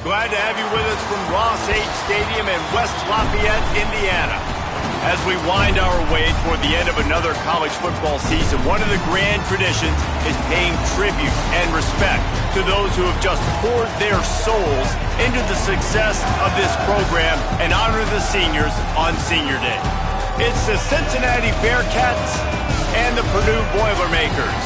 Glad to have you with us from Ross H. Stadium in West Lafayette, Indiana. As we wind our way toward the end of another college football season, one of the grand traditions is paying tribute and respect to those who have just poured their souls into the success of this program and honor the seniors on Senior Day. It's the Cincinnati Bearcats and the Purdue Boilermakers.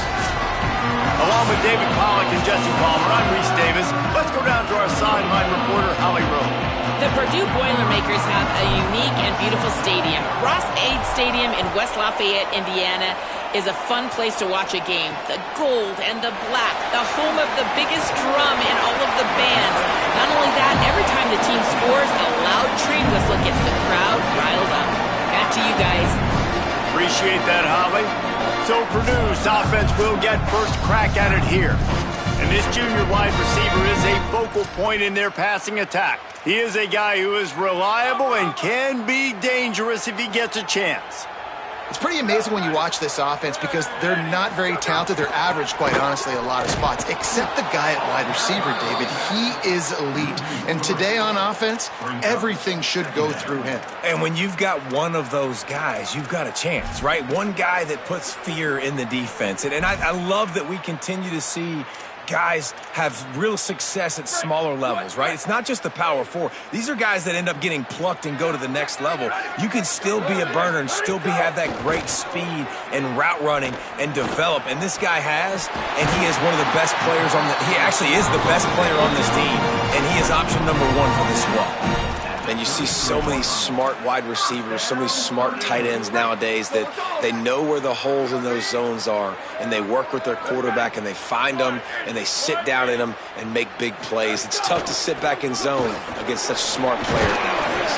Along with David Pollack and Jesse Palmer, I'm Reese Davis. Let's go down to our sideline reporter, Holly Rowe. The Purdue Boilermakers have a unique and beautiful stadium. Ross H. Stadium in West Lafayette, Indiana, is a fun place to watch a game. The gold and the black, the home of the biggest drum in all of the bands. Not only that, every time the team scores, a loud train whistle gets the crowd riled up. Back to you guys. Appreciate that, Holly. So Purdue's offense will get first crack at it here. And this junior wide receiver is a focal point in their passing attack. He is a guy who is reliable and can be dangerous if he gets a chance. It's pretty amazing when you watch this offense because they're not very talented. They're average, quite honestly, a lot of spots, except the guy at wide receiver, David. He is elite. And today on offense, everything should go through him. And when you've got one of those guys, you've got a chance, right? One guy that puts fear in the defense. And I love that we continue to see guys have real success at smaller levels, right? It's not just the power four. These are guys that end up getting plucked and go to the next level. You can still be a burner and still have that great speed and route running and develop. And this guy has, and he is one of the best players he actually is the best player on this team, and he is option number one for this squad. And you see so many smart wide receivers, so many smart tight ends nowadays that they know where the holes in those zones are, and they work with their quarterback, and they find them, and they sit down in them and make big plays. It's tough to sit back in zone against such smart players nowadays.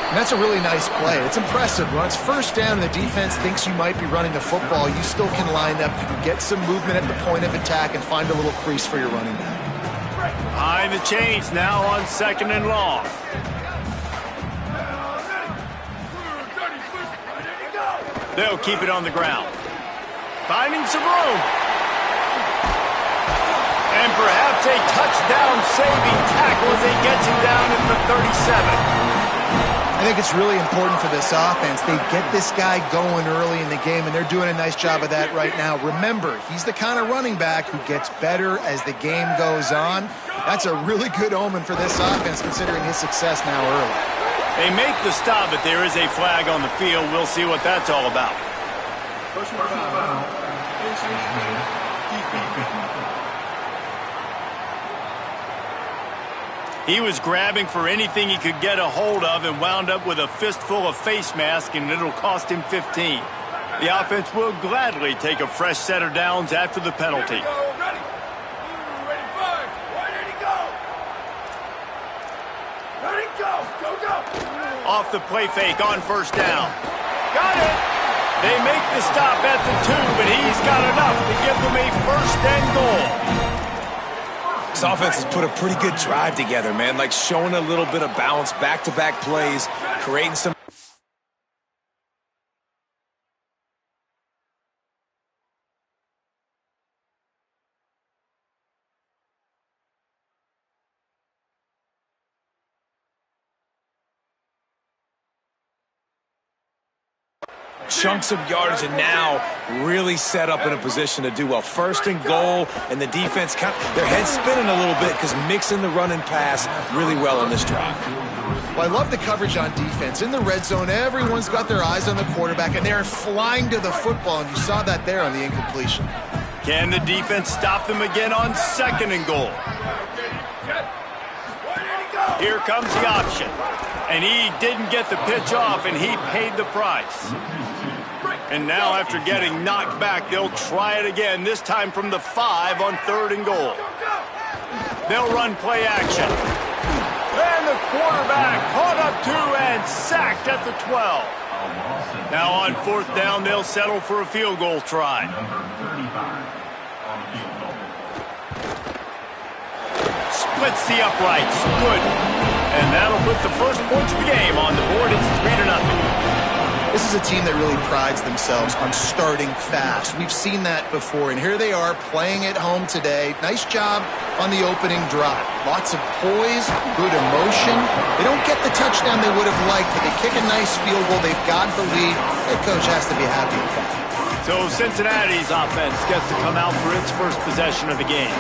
And that's a really nice play. It's impressive. When it's first down and the defense thinks you might be running the football, you still can line up, you can get some movement at the point of attack, and find a little crease for your running back. Behind the chains now on 2nd and long. They'll keep it on the ground. Finding some room. And perhaps a touchdown-saving tackle as he gets him down at the 37. I think it's really important for this offense. They get this guy going early in the game, and they're doing a nice job of that right now. Remember, he's the kind of running back who gets better as the game goes on. That's a really good omen for this offense, considering his success now early. They make the stop, but there is a flag on the field. We'll see what that's all about. He was grabbing for anything he could get a hold of and wound up with a fistful of face masks, and it'll cost him 15. The offense will gladly take a fresh set of downs after the penalty. Off the play fake on first down. Got it. They make the stop at the 2, but he's got enough to give them a 1st and goal. This offense has put a pretty good drive together, man. Like showing a little bit of balance, back-to-back plays, creating some chunks of yardage, and now really set up in a position to do well. 1st and goal, and the defense, their head's spinning a little bit because mixing the run and pass really well on this drive. Well, I love the coverage on defense. In the red zone, everyone's got their eyes on the quarterback, and they're flying to the football, and you saw that there on the incompletion. Can the defense stop them again on 2nd and goal? Here comes the option. And he didn't get the pitch off, and he paid the price. And now after getting knocked back, they'll try it again, this time from the 5 on 3rd and goal. They'll run play action. And the quarterback caught up 2 and sacked at the 12. Now on 4th down, they'll settle for a field goal try. Splits the uprights. Good. And that'll put the first points of the game on the board. It's 3-0. This is a team that really prides themselves on starting fast. We've seen that before, and here they are playing at home today. Nice job on the opening drive. Lots of poise, good emotion. They don't get the touchdown they would have liked, but they kick a nice field goal. They've got the lead. Head coach has to be happy with that. So Cincinnati's offense gets to come out for its first possession of the game.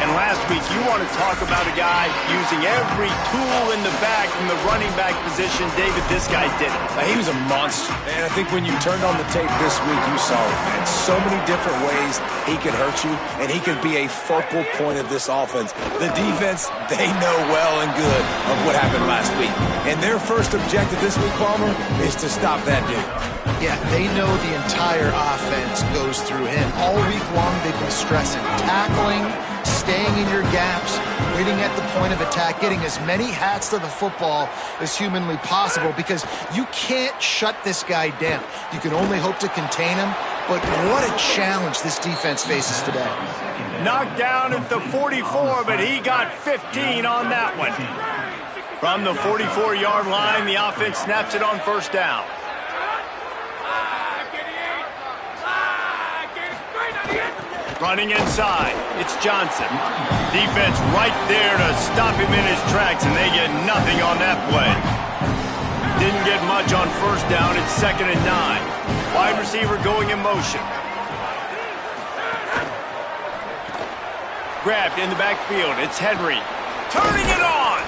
And last week, you want to talk about a guy using every tool in the bag from the running back position. David, this guy did it. He was a monster. And I think when you turned on the tape this week, you saw it, man. So many different ways he could hurt you, and he could be a focal point of this offense. The defense, they know well and good of what happened last week. And their first objective this week, Palmer, is to stop that dude. Yeah, they know the entire offense goes through him. All week long, they've been stressing tackling, staying in your gaps, waiting at the point of attack, getting as many hats to the football as humanly possible, because you can't shut this guy down. You can only hope to contain him, but what a challenge this defense faces today. Knocked down at the 44, but he got 15 on that one. From the 44-yard line, the offense snaps it on first down. Running inside, it's Johnson. Defense right there to stop him in his tracks, and they get nothing on that play. Didn't get much on first down. It's 2nd and 9. Wide receiver going in motion. Grabbed in the backfield. It's Henry. Turning it on.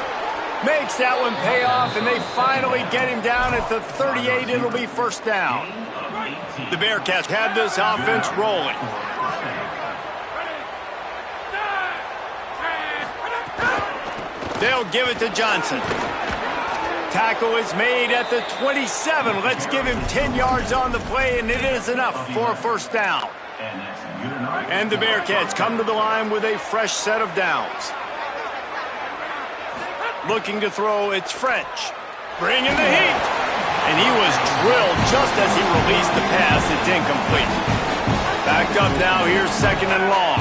Makes that one pay off, and they finally get him down at the 38. It'll be first down. The Bearcats have this offense rolling. They'll give it to Johnson. Tackle is made at the 27. Let's give him 10 yards on the play, and it is enough for a first down. And the Bearcats come to the line with a fresh set of downs. Looking to throw, it's French. Bringing the heat. And he was drilled just as he released the pass. It's incomplete. Backed up now, here's 2nd and long.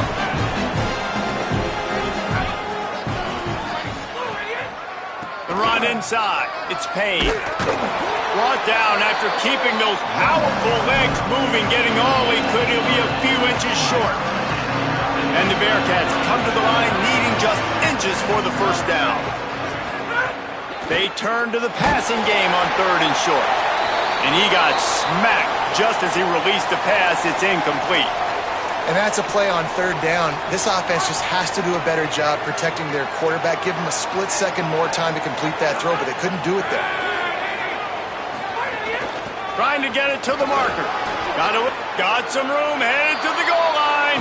The run inside. It's Payne. Brought down after keeping those powerful legs moving, getting all he could. He'll be a few inches short. And the Bearcats come to the line needing just inches for the first down. They turn to the passing game on 3rd and short. And he got smacked just as he released the pass. It's incomplete. And that's a play on 3rd down. This offense just has to do a better job protecting their quarterback. Give him a split second more time to complete that throw, but they couldn't do it there. Trying to get it to the marker. Got some room, headed to the goal line.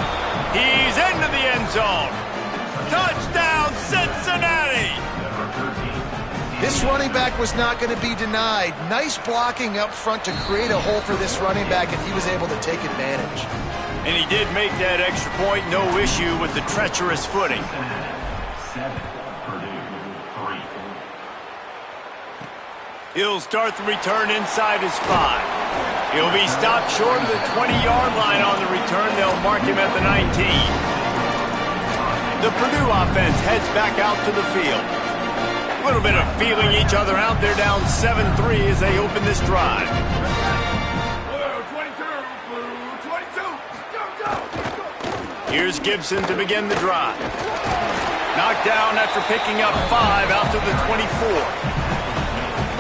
He's into the end zone. Touchdown, Cincinnati! This running back was not going to be denied. Nice blocking up front to create a hole for this running back, and he was able to take advantage. And he did make that extra point, no issue with the treacherous footing. 7, Purdue 3. He'll start the return inside his 5. He'll be stopped short of the 20-yard line on the return. They'll mark him at the 19. The Purdue offense heads back out to the field. A little bit of feeling each other out. They're down 7-3 as they open this drive. Here's Gibson to begin the drive. Knocked down after picking up 5 out to the 24.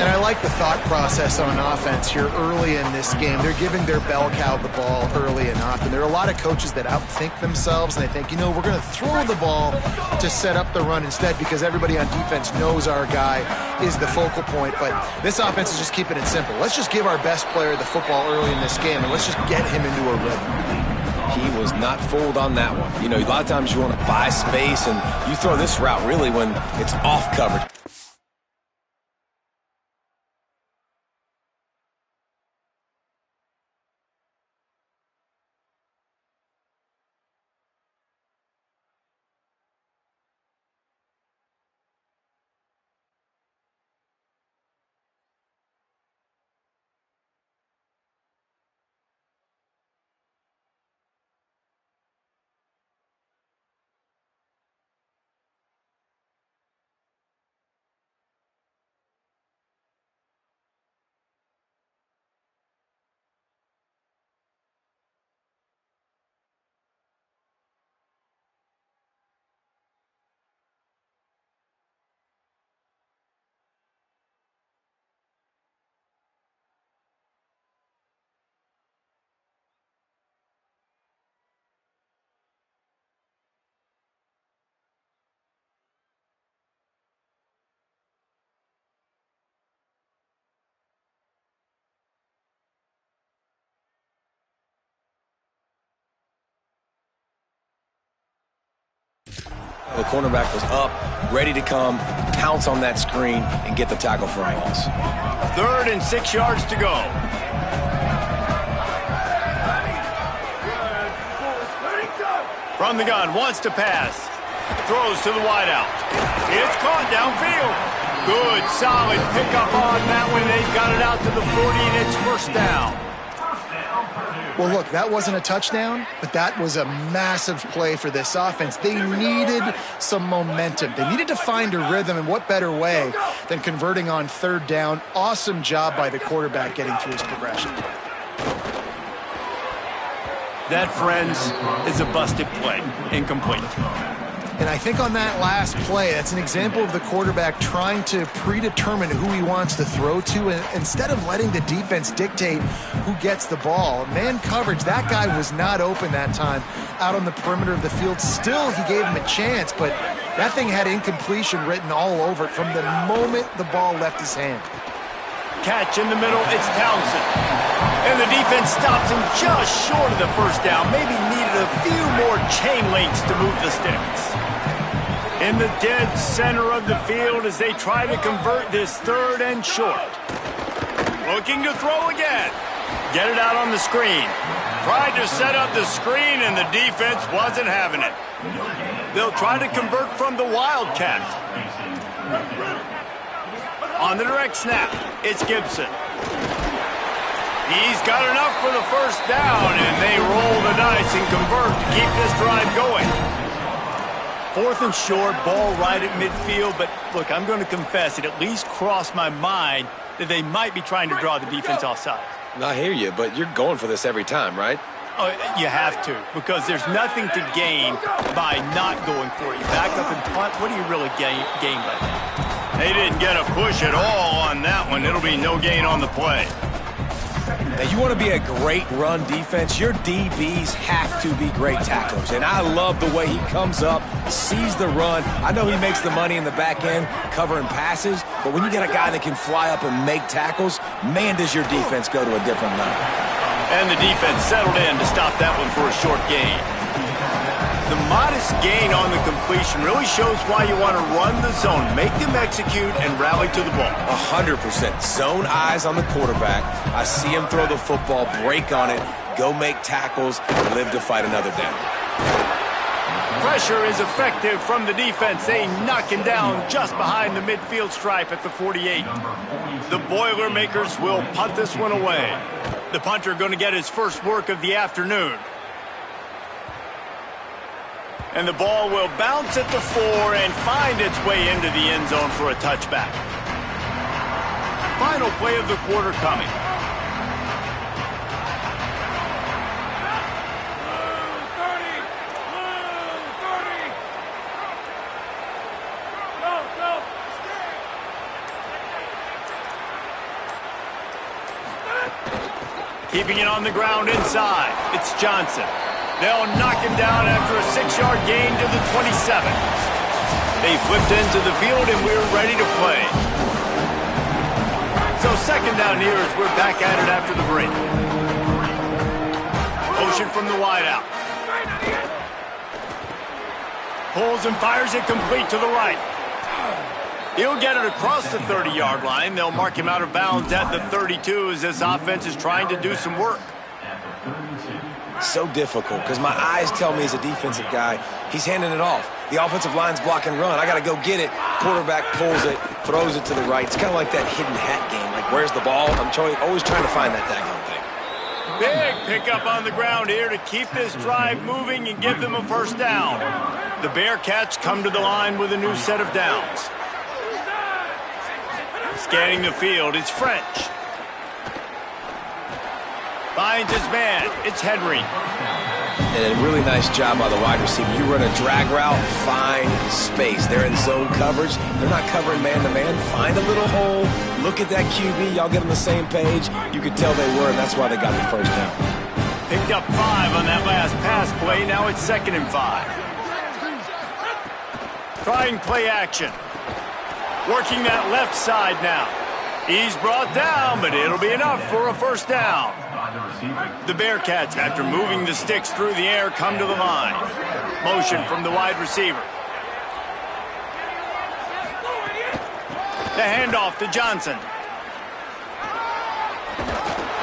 And I like the thought process on offense here early in this game. They're giving their bell cow the ball early and often. There are a lot of coaches that outthink themselves, and they think, you know, we're going to throw the ball to set up the run instead because everybody on defense knows our guy is the focal point. But this offense is just keeping it simple. Let's just give our best player the football early in this game, and let's just get him into a rhythm. He was not fooled on that one. You know, a lot of times you want to buy space, and you throw this route really when it's off coverage. The cornerback was up, ready to come, pounce on that screen, and get the tackle for a loss. 3rd and 6 yards to go. From the gun, wants to pass. Throws to the wideout. It's caught downfield. Good, solid pickup on that one. They've got it out to the 40, and it's first down. Well, look, that wasn't a touchdown, but that was a massive play for this offense. They needed some momentum. They needed to find a rhythm, and what better way than converting on 3rd down. Awesome job by the quarterback getting through his progression. That, friends, is a busted play. Incomplete. And I think on that last play, that's an example of the quarterback trying to predetermine who he wants to throw to, and instead of letting the defense dictate who gets the ball. Man coverage, that guy was not open that time out on the perimeter of the field. Still, he gave him a chance, but that thing had incompletion written all over it from the moment the ball left his hand. Catch in the middle, it's Townsend. And the defense stops him just short of the first down. Maybe needed a few more chain links to move the sticks. In the dead center of the field as they try to convert this 3rd and short. Looking to throw again. Get it out on the screen. Tried to set up the screen and the defense wasn't having it. They'll try to convert from the Wildcat. On the direct snap, it's Gibson. He's got enough for the first down, and they roll the dice and convert to keep this drive going. 4th and short, ball right at midfield, but look, I'm going to confess, it at least crossed my mind that they might be trying to draw the defense offside. I hear you, but you're going for this every time, right? Oh, you have to, because there's nothing to gain by not going for it. You back up and punt, what do you really gain by that? They didn't get a push at all on that one. It'll be no gain on the play. Now, you want to be a great run defense, your DBs have to be great tacklers. And I love the way he comes up, sees the run. I know he makes the money in the back end covering passes, but when you get a guy that can fly up and make tackles, man, does your defense go to a different level. And the defense settled in to stop that one for a short gain. The modest gain on the completion really shows why you want to run the zone, make them execute, and rally to the ball. 100%. Zone eyes on the quarterback. I see him throw the football, break on it, go make tackles, and live to fight another down. Pressure is effective from the defense. They knock him down just behind the midfield stripe at the 48. The Boilermakers will punt this one away. The punter going to get his first work of the afternoon. And the ball will bounce at the 4 and find its way into the end zone for a touchback. Final play of the quarter coming. Keeping it on the ground inside. It's Johnson. They'll knock him down after a 6-yard gain to the 27. They flipped into the field and we're ready to play. So 2nd down here as we're back at it after the break. Motion from the wideout. Pulls and fires it complete to the right. He'll get it across the 30-yard line. They'll mark him out of bounds at the 32 as this offense is trying to do some work. So difficult because my eyes tell me as a defensive guy, he's handing it off. The offensive line's block and run. I got to go get it. Quarterback pulls it, throws it to the right. It's kind of like that hidden hat game. Like, where's the ball? I'm always trying to find that daggone thing. Big pickup on the ground here to keep this drive moving and give them a first down. The Bearcats come to the line with a new set of downs. Scanning the field, it's French. Finds his man, it's Henry. And a really nice job by the wide receiver. You run a drag route, find space. They're in zone coverage. They're not covering man-to-man. Find a little hole. Look at that QB. Y'all get on the same page. You could tell they were, and that's why they got the first down. Picked up 5 on that last pass play. Now it's 2nd and 5. Trying play action. Working that left side now. He's brought down, but it'll be enough for a first down. The Bearcats, after moving the sticks through the air, come to the line. Motion from the wide receiver. The handoff to Johnson.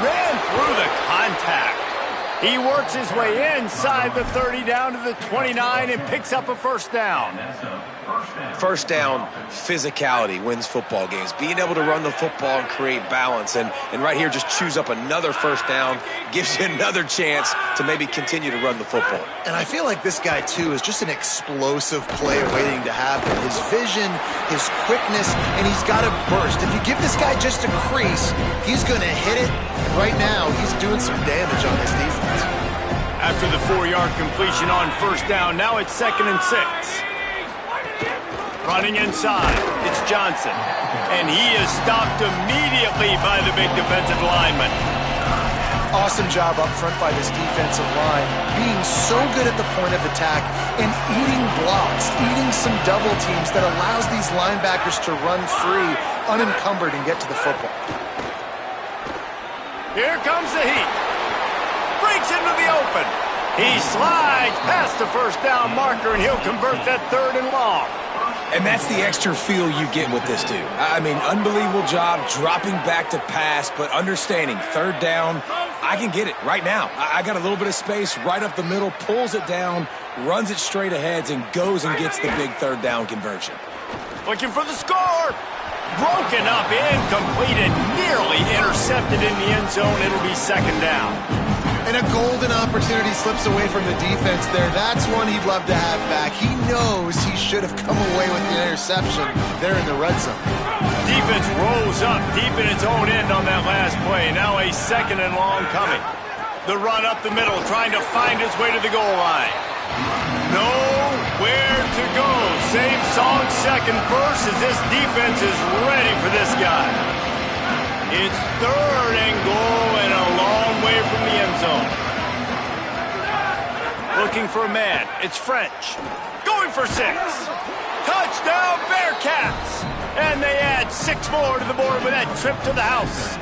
Ran through the contact. He works his way inside the 30 down to the 29 and picks up a first down. First down, physicality wins football games. Being able to run the football and create balance. And right here, just choose up another first down, gives you another chance to maybe continue to run the football. And I feel like this guy, too, is just an explosive play waiting to happen. His vision, his quickness, and he's got a burst. If you give this guy just a crease, he's going to hit it. Right now, he's doing some damage on this defense. After the 4-yard completion on first down, now it's 2nd and 6. Running inside, it's Johnson. And he is stopped immediately by the big defensive lineman. Awesome job up front by this defensive line, being so good at the point of attack and eating blocks, eating some double teams that allows these linebackers to run free, unencumbered, and get to the football. Here comes the heat. Breaks into the open. He slides past the first down marker, and he'll convert that 3rd and long. And that's the extra feel you get with this dude. I mean, unbelievable job dropping back to pass, but understanding 3rd down, I can get it right now. I got a little bit of space right up the middle, pulls it down, runs it straight ahead, and goes and gets the big 3rd down conversion. Looking for the score. Broken up, incomplete, and nearly intercepted in the end zone. It'll be 2nd down. And a golden opportunity slips away from the defense there. That's one he'd love to have back. He knows he should have come away with the interception there in the red zone. Defense rolls up deep in its own end on that last play. Now a 2nd and long coming. The run up the middle, trying to find his way to the goal line. Nowhere to go. Same song, 2nd verse, as this defense is ready for this guy. It's 3rd and goal and a long way from the end zone. Looking for a man. It's French. Going for 6. Touchdown, Bearcats! And they add 6 more to the board with that trip to the house.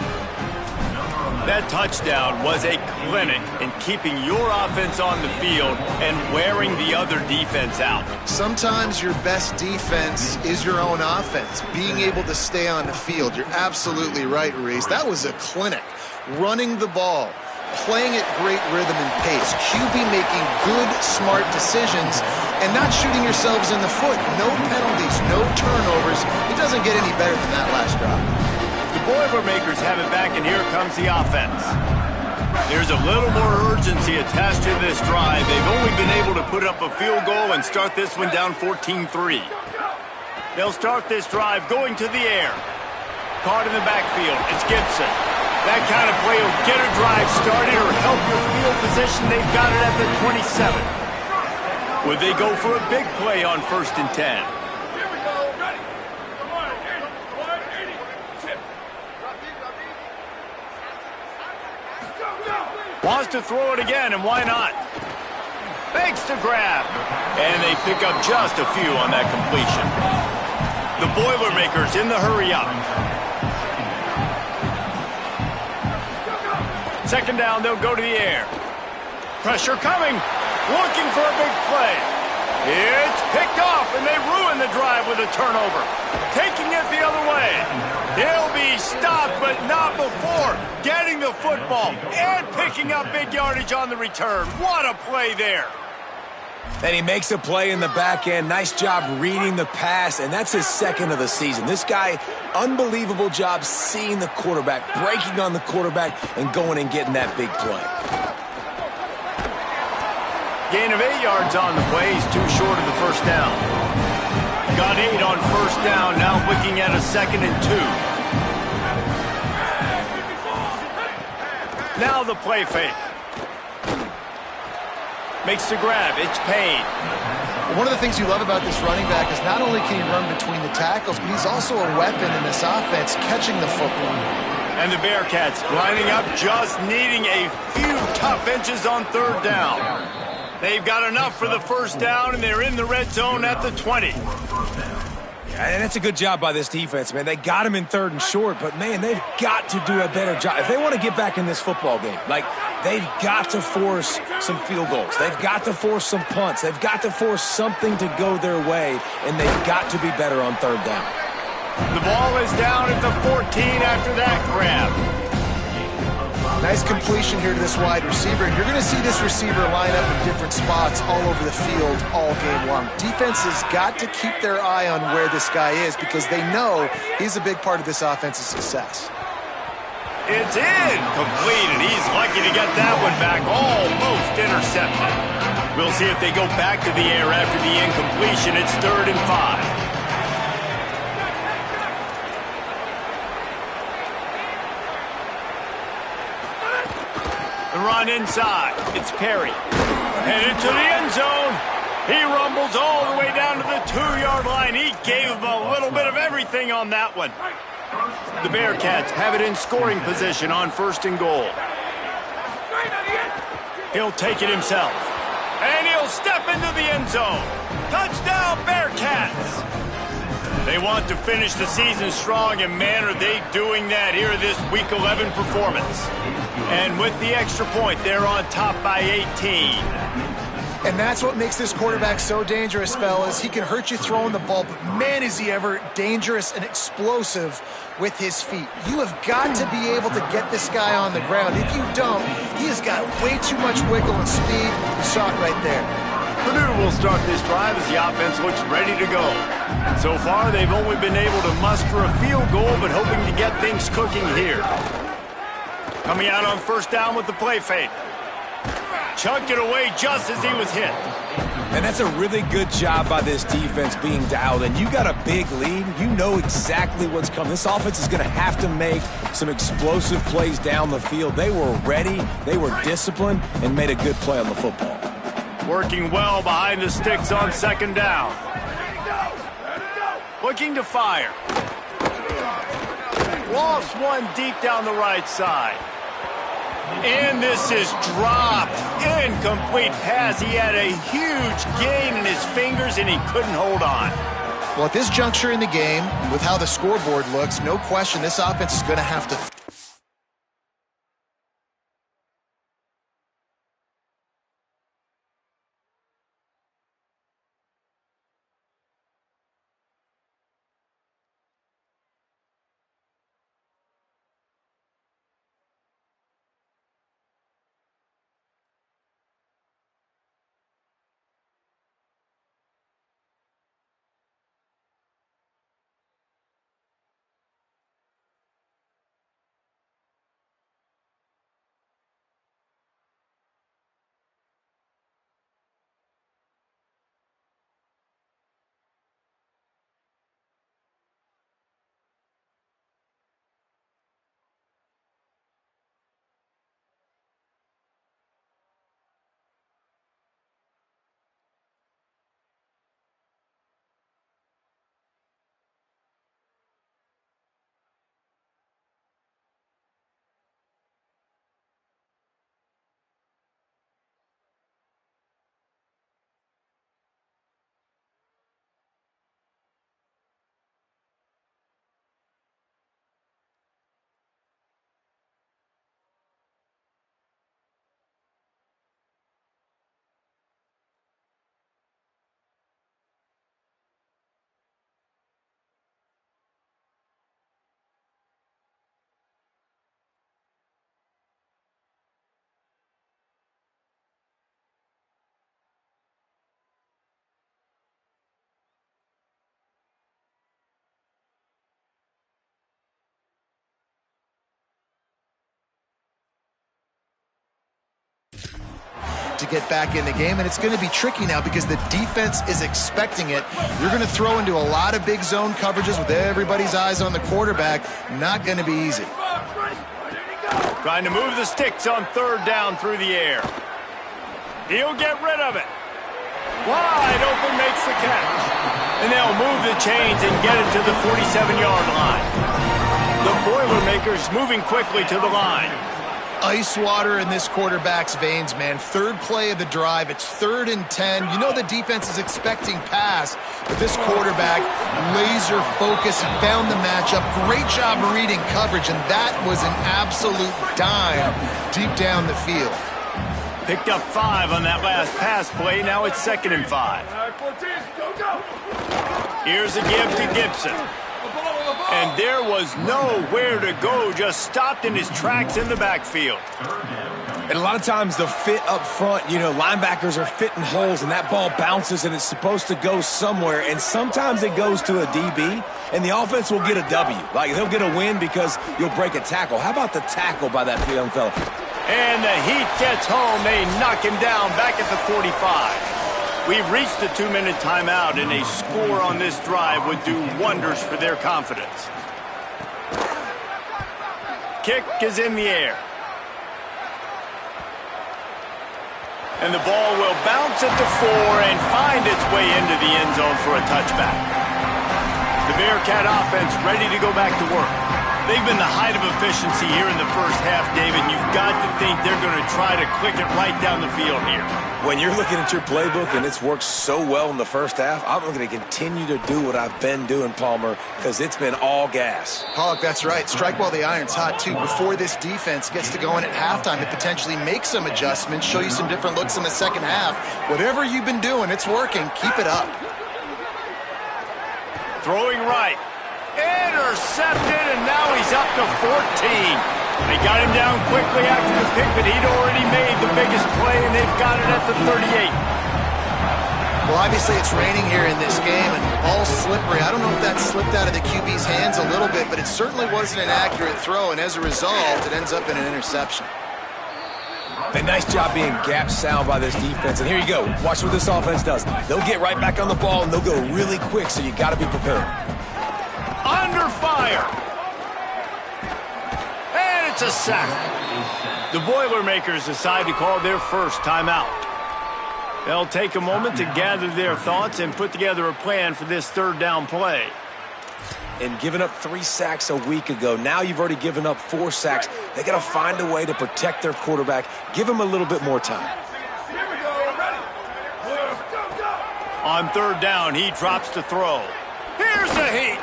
That touchdown was a clinic in keeping your offense on the field and wearing the other defense out. Sometimes your best defense is your own offense, being able to stay on the field. You're absolutely right, Reese. That was a clinic. Running the ball, playing at great rhythm and pace, QB making good, smart decisions, and not shooting yourselves in the foot. No penalties, no turnovers. It doesn't get any better than that last drive. The Boilermakers have it back, and here comes the offense. There's a little more urgency attached to this drive. They've only been able to put up a field goal and start this one down 14-3. They'll start this drive going to the air. Caught in the backfield, it's Gibson. That kind of play will get a drive started or help your field position. They've got it at the 27. Would they go for a big play on 1st and 10? Wants to throw it again, and why not? Makes the grab. And they pick up just a few on that completion. The Boilermakers in the hurry up. 2nd down, they'll go to the air. Pressure coming. Looking for a big play. It's picked off, and they ruin the drive with a turnover. Taking it the other way. They'll be stopped, but not before getting the football and picking up big yardage on the return. What a play there. And he makes a play in the back end. Nice job reading the pass, and that's his 2nd of the season. This guy, unbelievable job seeing the quarterback, breaking on the quarterback, and going and getting that big play. Gain of 8 yards on the play. He's too short of the first down. Got 8 on first down. Now looking at a 2nd and 2. Now the play fake. Makes the grab. It's Payne. One of the things you love about this running back is not only can he run between the tackles, but he's also a weapon in this offense, catching the football. And the Bearcats lining up, just needing a few tough inches on 3rd down. They've got enough for the first down, and they're in the red zone at the 20. And that's a good job by this defense, man. They got him in 3rd and short, but, man, they've got to do a better job. If they want to get back in this football game, like, they've got to force some field goals. They've got to force some punts. They've got to force something to go their way, and they've got to be better on 3rd down. The ball is down at the 14 after that grab. Nice completion here to this wide receiver. And you're going to see this receiver line up in different spots all over the field all game long. Defense has got to keep their eye on where this guy is because they know he's a big part of this offense's success. It's incomplete, and he's lucky to get that one back, almost intercepted. We'll see if they go back to the air after the incompletion. It's 3rd and 5. The run inside. It's Perry. Headed to the end zone. He rumbles all the way down to the 2-yard line. He gave him a little bit of everything on that one. The Bearcats have it in scoring position on 1st and goal. He'll take it himself. And he'll step into the end zone. Touchdown, Bearcats! They want to finish the season strong, and man, are they doing that here in this Week 11 performance. And with the extra point, they're on top by 18. And that's what makes this quarterback so dangerous, fellas. He can hurt you throwing the ball, but man, is he ever dangerous and explosive with his feet. You have got to be able to get this guy on the ground. If you don't, he has got way too much wiggle and speed. You saw it right there. Purdue will start this drive as the offense looks ready to go. So far, they've only been able to muster a field goal, but hoping to get things cooking here. Coming out on 1st down with the play fake. Chunked it away just as he was hit. And that's a really good job by this defense being dialed in. You got a big lead. You know exactly what's coming. This offense is going to have to make some explosive plays down the field. They were ready, they were disciplined, and made a good play on the football. Working well behind the sticks on 2nd down. Looking to fire. Lofts one deep down the right side. And this is dropped. Incomplete pass. He had a huge gain in his fingers, and he couldn't hold on. Well, at this juncture in the game, with how the scoreboard looks, no question this offense is going to have to... to get back in the game, and it's going to be tricky now because the defense is expecting it. You're going to throw into a lot of big zone coverages with everybody's eyes on the quarterback. Not going to be easy. Trying to move the sticks on 3rd down through the air. He'll get rid of it. Wide open, makes the catch. And they'll move the chains and get it to the 47-yard line. The Boilermakers moving quickly to the line. Ice water in this quarterback's veins, man. 3rd play of the drive. It's 3rd and 10. You know the defense is expecting pass, but this quarterback, laser focus, found the matchup. Great job reading coverage, and that was an absolute dime deep down the field. Picked up 5 on that last pass play. Now it's 2nd and 5. Here's a give to Gibson. And there was nowhere to go, just stopped in his tracks in the backfield. And a lot of times the fit up front, linebackers are fitting holes and that ball bounces and it's supposed to go somewhere. And sometimes it goes to a DB and the offense will get a W. Like they'll get a win because you'll break a tackle. How about the tackle by that young fella? And the heat gets home. They knock him down back at the 45. We've reached the 2-minute timeout and a score on this drive would do wonders for their confidence. Kick is in the air. And the ball will bounce at the 4 and find its way into the end zone for a touchback. The Bearcat offense ready to go back to work. They've been the height of efficiency here in the first half, David. You've got to think they're going to try to click it right down the field here. When you're looking at your playbook and it's worked so well in the first half, I'm going to continue to do what I've been doing, Palmer, because it's been all gas. Pollock, that's right. Strike while the iron's hot, too. Before this defense gets to going at halftime to potentially make some adjustments, show you some different looks in the second half. Whatever you've been doing, it's working. Keep it up. Throwing right. Intercepted, and now he's up to 14. They got him down quickly after the pick, but he'd already made the biggest play, and they've got it at the 38. Well, obviously it's raining here in this game, and all slippery. I don't know if that slipped out of the QB's hands a little bit, but it certainly wasn't an accurate throw, and as a result, it ends up in an interception. A nice job being gap sound by this defense, and here you go. Watch what this offense does. They'll get right back on the ball, and they'll go really quick, so you got to be prepared. Under fire. And it's a sack. The Boilermakers decide to call their first timeout. They'll take a moment to gather their thoughts and put together a plan for this third down play. And giving up 3 sacks a week ago, now you've already given up 4 sacks. They got to find a way to protect their quarterback. Give him a little bit more time. On third down, he drops to throw. Here's the heat.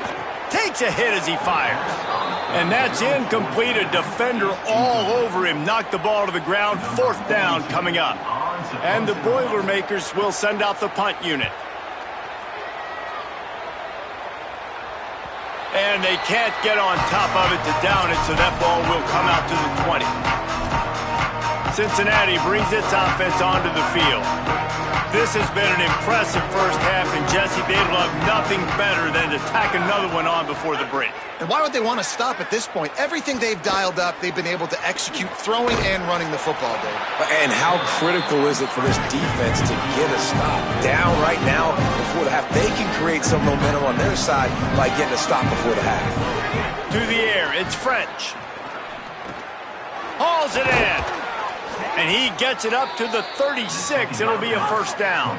Takes a hit as he fires. And that's incomplete. A defender all over him. Knocked the ball to the ground. Fourth down coming up. And the Boilermakers will send out the punt unit. And they can't get on top of it to down it, so that ball will come out to the 20. Cincinnati brings its offense onto the field. This has been an impressive first half, and Jesse, they'd love nothing better than to tack another one on before the break. And why would they want to stop at this point? Everything they've dialed up, they've been able to execute throwing and running the football, Dave. And how critical is it for this defense to get a stop? Down right now before the half. They can create some momentum on their side by getting a stop before the half. To the air, it's French. Hauls it in. And he gets it up to the 36. It'll be a first down.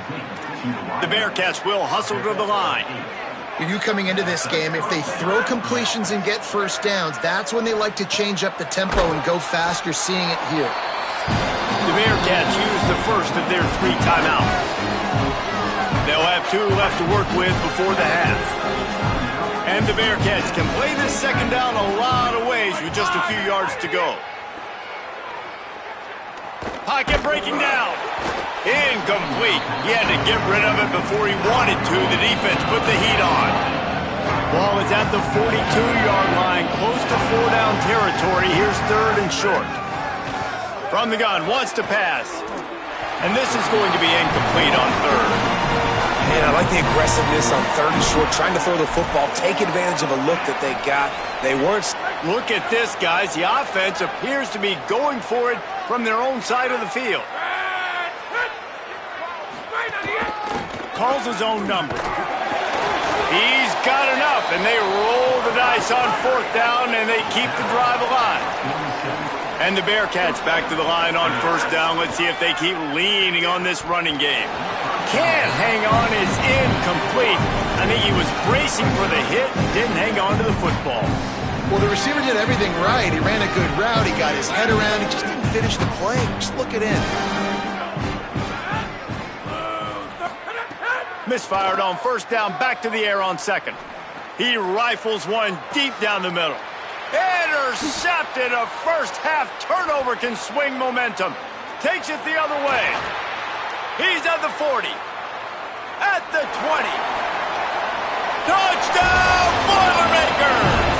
The Bearcats will hustle to the line. You coming into this game, if they throw completions and get first downs, that's when they like to change up the tempo and go fast. You're seeing it here. The Bearcats use the first of their 3 timeouts. They'll have 2 left to work with before the half. And the Bearcats can play this second down a lot of ways with just a few yards to go. Pocket breaking down. Incomplete. He had to get rid of it before he wanted to. The defense put the heat on. Ball is at the 42-yard line, close to 4-down territory. Here's third and short. From the gun, wants to pass. And this is going to be incomplete on third. Man, I like the aggressiveness on third and short, trying to throw the football, take advantage of a look that they got. They weren't. Look at this, guys. The offense appears to be going for it from their own side of the field. Calls his own number. He's got enough, and they roll the dice on fourth down, and they keep the drive alive. And the Bearcats back to the line on first down. Let's see if they keep leaning on this running game. Can't hang on, is incomplete. I think he was bracing for the hit and didn't hang on to the football. Well, the receiver did everything right. He ran a good route. He got his head around. He just didn't finish the play. Just look it in. Misfired on first down, back to the air on second. He rifles one deep down the middle. Intercepted. A first half turnover can swing momentum. Takes it the other way. He's at the 40. At the 20. Touchdown, Boilermakers!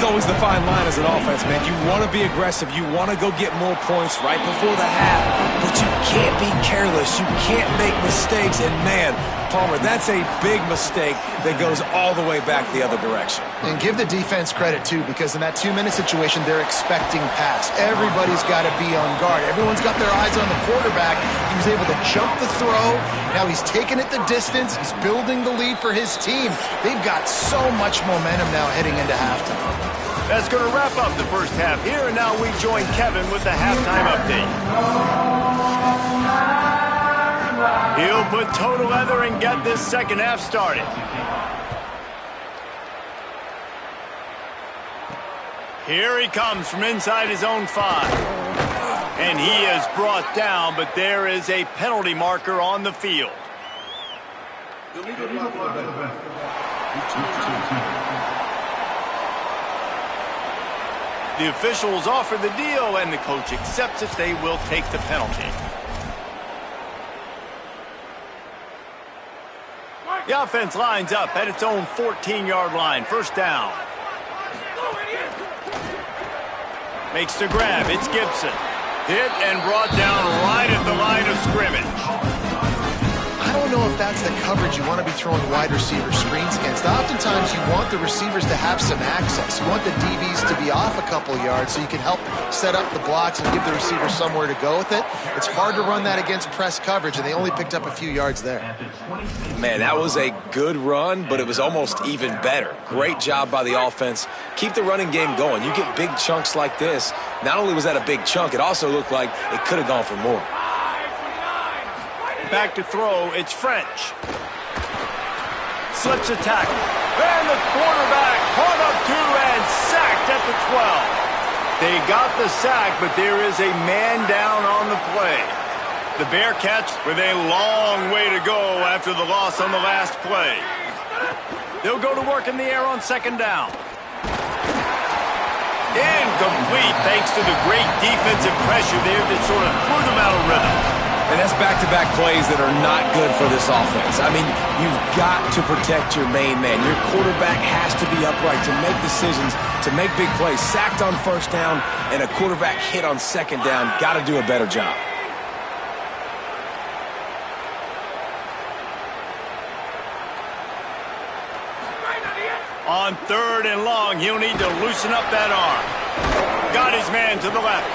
is always the fine line as an offense, man. You want to be aggressive. You want to go get more points right before the half, but you can't be careless. You can't make mistakes. And, man, Palmer, that's a big mistake that goes all the way back the other direction. And give the defense credit, too, because in that 2-minute situation, they're expecting pass. Everybody's got to be on guard. Everyone's got their eyes on the quarterback. He was able to jump the throw. Now he's taking it the distance. He's building the lead for his team. They've got so much momentum now heading into halftime. That's going to wrap up the first half here, and now we join Kevin with the halftime update. He'll put toe to leather and get this second half started. Here he comes from inside his own 5. And he is brought down, but there is a penalty marker on the field. The officials offer the deal, and the coach accepts it. They will take the penalty. The offense lines up at its own 14-yard line. First down. Makes the grab. It's Gibson. Hit and brought down right at the line of scrimmage. I don't know if that's the coverage you want to be throwing wide receiver screens against. Oftentimes, you want the receivers to have some access. You want the DBs to be off a couple yards so you can help set up the blocks and give the receiver somewhere to go with it. It's hard to run that against press coverage, and they only picked up a few yards there. Man, that was a good run, but it was almost even better. Great job by the offense. Keep the running game going. You get big chunks like this. Not only was that a big chunk, it also looked like it could have gone for more. Back to throw, it's French. Slips a tackle. And the quarterback caught up to and sacked at the 12. They got the sack, but there is a man down on the play. The Bearcats with a long way to go after the loss on the last play. They'll go to work in the air on second down. Incomplete thanks to the great defensive pressure there that sort of threw them out of rhythm. And that's back-to-back plays that are not good for this offense. I mean, you've got to protect your main man. Your quarterback has to be upright to make decisions, to make big plays. Sacked on first down and a quarterback hit on second down. Got to do a better job. On third and long, he'll need to loosen up that arm. Got his man to the left.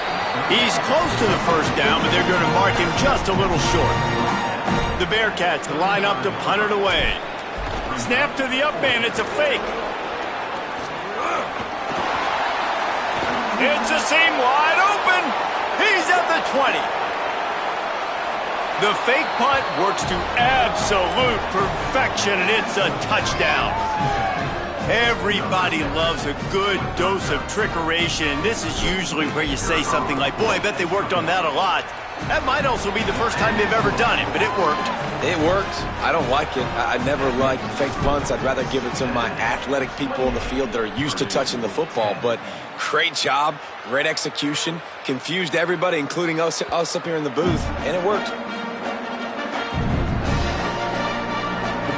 He's close to the first down, but they're going to mark him just a little short. The Bearcats line up to punt it away. Snap to the up man. It's a fake. It's a seam wide open. He's at the 20. The fake punt works to absolute perfection, and it's a touchdown. Everybody loves a good dose of trickeration. This is usually where you say something like, boy, I bet they worked on that a lot. That might also be the first time they've ever done it, but it worked. It worked. I don't like it. I never like fake punts. I'd rather give it to my athletic people on the field that are used to touching the football. But great job, great execution, confused everybody, including us up here in the booth, and it worked.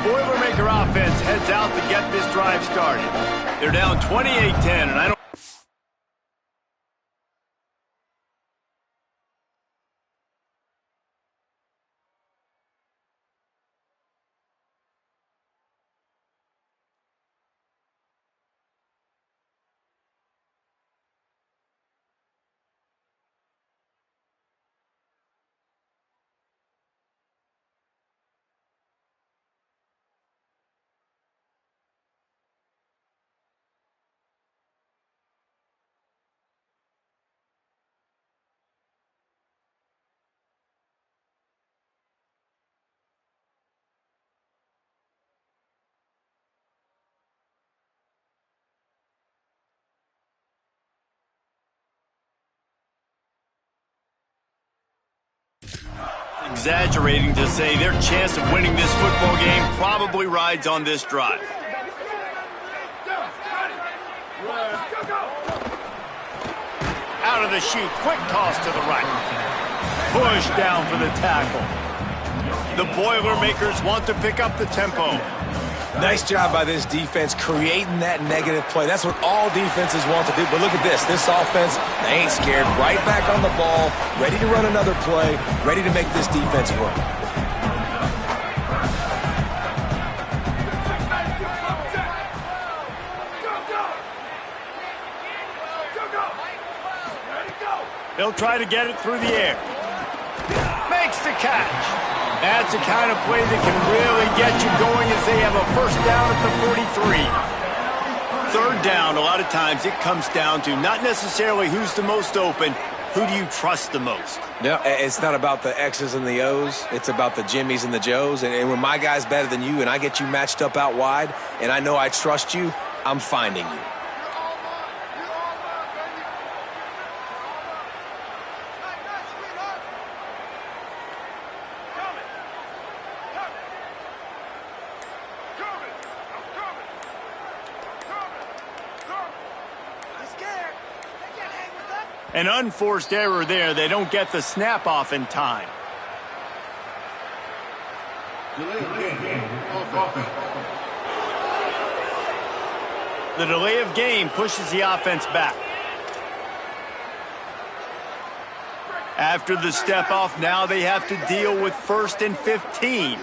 Boilermaker offense heads out to get this drive started. They're down 28-10, and I don't... Exaggerating to say their chance of winning this football game probably rides on this drive. Out of the chute, quick toss to the right. Push down for the tackle. The Boilermakers want to pick up the tempo. Nice job by this defense creating that negative play. That's what all defenses want to do. But look at this. This offense, they ain't scared. Right back on the ball, ready to run another play, ready to make this defense work. They'll try to get it through the air. Makes the catch. That's the kind of play that can really get you going as they have a first down at the 43. Third down, a lot of times it comes down to not necessarily who's the most open, who do you trust the most? No, it's not about the X's and the O's. It's about the Jimmys and the Joes. And when my guy's better than you and I get you matched up out wide and I know I trust you, I'm finding you. An unforced error there. They don't get the snap off in time. The delay of game pushes the offense back. After the step off, now they have to deal with 1st and 15.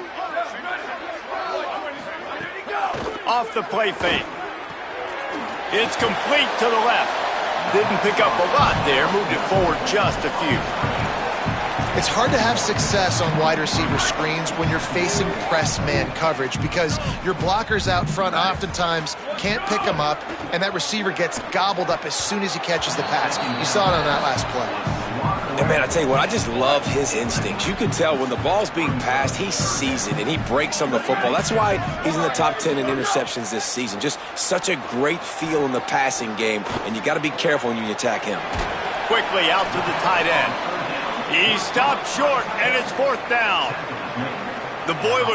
Off the play fake. It's complete to the left. Didn't pick up a lot there, moved it forward just a few. It's hard to have success on wide receiver screens when you're facing press man coverage because your blockers out front oftentimes can't pick them up, and that receiver gets gobbled up as soon as he catches the pass. You saw it on that last play. And man, I tell you what, I just love his instincts. You can tell when the ball's being passed, he sees it and he breaks on the football. That's why he's in the top 10 in interceptions this season. Just such a great feel in the passing game, and you got to be careful when you attack him. Quickly out to the tight end. He stopped short, and it's 4th down. The Boilers